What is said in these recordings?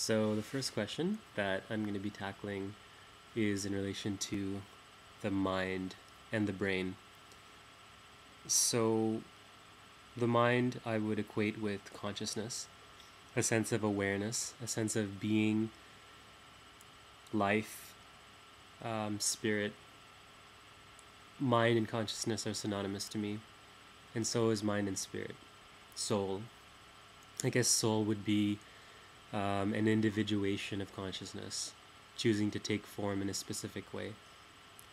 So the first question that I'm going to be tackling is in relation to the mind and the brain. So the mind I would equate with consciousness, a sense of awareness, a sense of being, life, spirit. Mind and consciousness are synonymous to me, and so is mind and spirit. Soul. I guess soul would be an individuation of consciousness, choosing to take form in a specific way.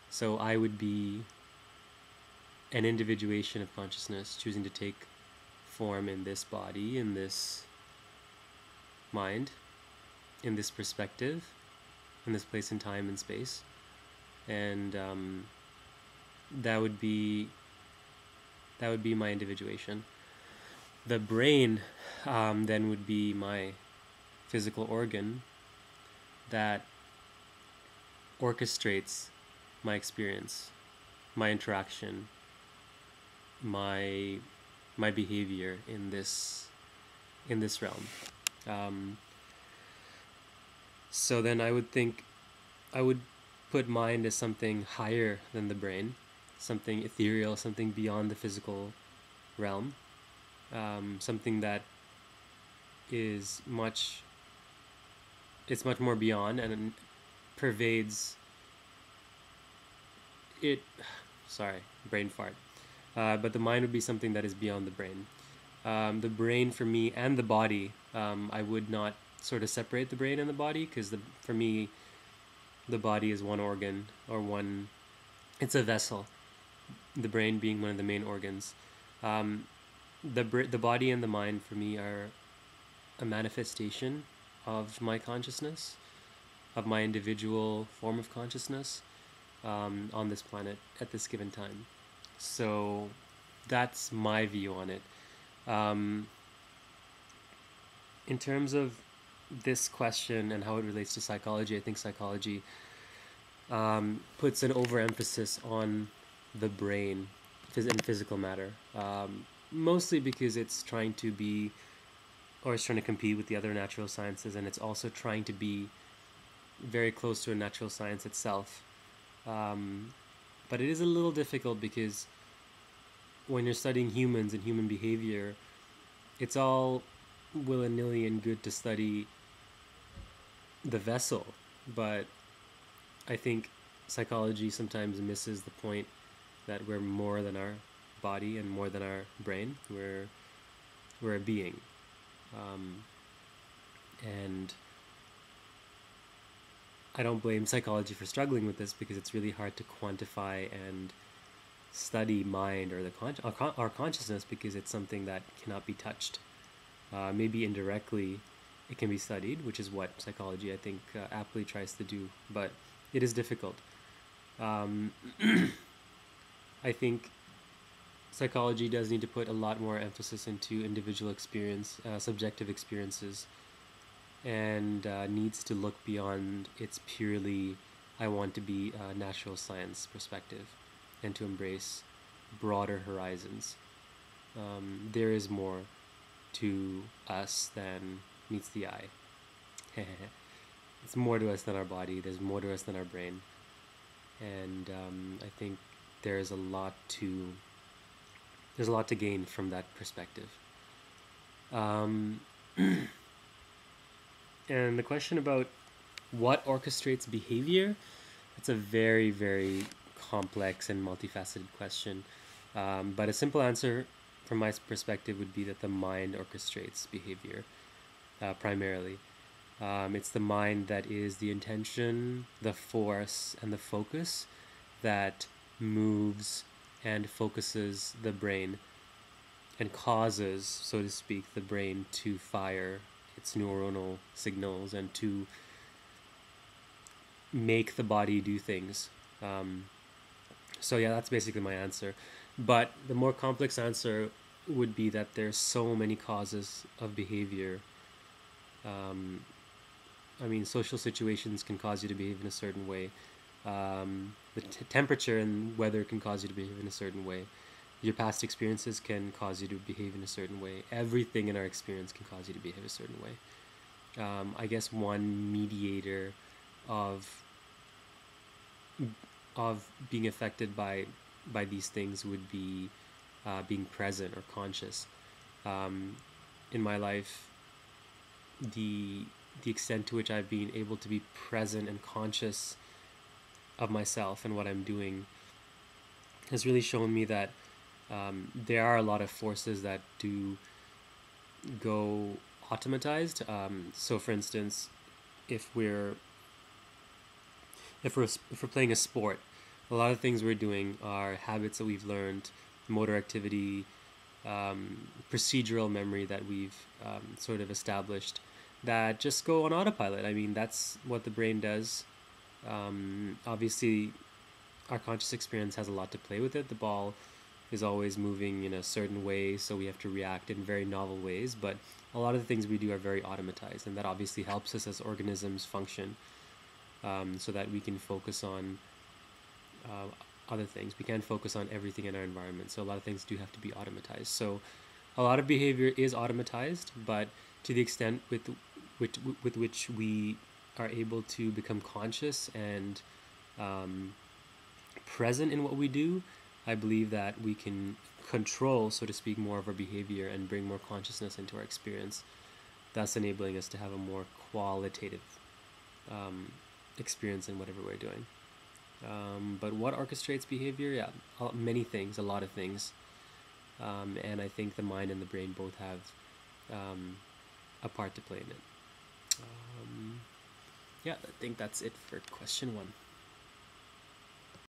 So I would be an individuation of consciousness, choosing to take form in this body, in this mind, in this perspective, in this place in time and space. And that would be my individuation. The brain then would be my physical organ that orchestrates my experience, my interaction, my behavior in this realm. So then I would put mind as something higher than the brain, something ethereal, something beyond the physical realm, something that is much more beyond and pervades it. Sorry, brain fart. But the mind would be something that is beyond the brain. The brain for me and the body, I would not sort of separate the brain and the body, because for me, the body is one organ, or it's a vessel, the brain being one of the main organs. The body and the mind for me are a manifestation of my consciousness, of my individual form of consciousness on this planet at this given time. So that's my view on it. In terms of this question and how it relates to psychology, I think psychology puts an overemphasis on the brain and physical matter, mostly because it's trying to compete with the other natural sciences, and it's also trying to be very close to a natural science itself. But it is a little difficult because when you're studying humans and human behavior, it's all willy-nilly and good to study the vessel, but I think psychology sometimes misses the point that we're more than our body and more than our brain. We're a being, and I don't blame psychology for struggling with this, because it's really hard to quantify and study mind or our consciousness, because it's something that cannot be touched. Maybe indirectly it can be studied, which is what psychology, I think, aptly tries to do, but it is difficult. I think psychology does need to put a lot more emphasis into individual experience, subjective experiences, and needs to look beyond its purely I want to be a natural science perspective, and to embrace broader horizons. There is more to us than meets the eye. It's more to us than our body. There's more to us than our brain, and I think there's a lot to gain from that perspective. And the question about what orchestrates behavior, it's a very, very complex and multifaceted question. But a simple answer from my perspective would be that the mind orchestrates behavior primarily. It's the mind that is the intention, the force, and the focus that moves and focuses the brain and causes, so to speak, the brain to fire its neuronal signals and to make the body do things. So yeah, that's basically my answer. But the more complex answer would be that there's so many causes of behavior. I mean, social situations can cause you to behave in a certain way. The temperature and weather can cause you to behave in a certain way. Your past experiences can cause you to behave in a certain way. Everything in our experience can cause you to behave a certain way. I guess one mediator of being affected by these things would be being present or conscious. Um, in my life, the extent to which I've been able to be present and conscious of myself and what I'm doing has really shown me that there are a lot of forces that do go automatized. So, for instance, if we're if we're playing a sport, a lot of things we're doing are habits that we've learned, motor activity, procedural memory that we've sort of established that just go on autopilot. I mean, that's what the brain does. Obviously, our conscious experience has a lot to play with it. The ball is always moving in a certain way, so we have to react in very novel ways. But a lot of the things we do are very automatized, and that obviously helps us as organisms function, so that we can focus on other things. We can't focus on everything in our environment, so a lot of things do have to be automatized. So a lot of behavior is automatized, but to the extent with which we are able to become conscious and present in what we do, I believe that we can control, so to speak, more of our behavior and bring more consciousness into our experience, thus enabling us to have a more qualitative experience in whatever we're doing. But what orchestrates behavior? Yeah, many things, a lot of things. And I think the mind and the brain both have a part to play in it. Yeah, I think that's it for question 1.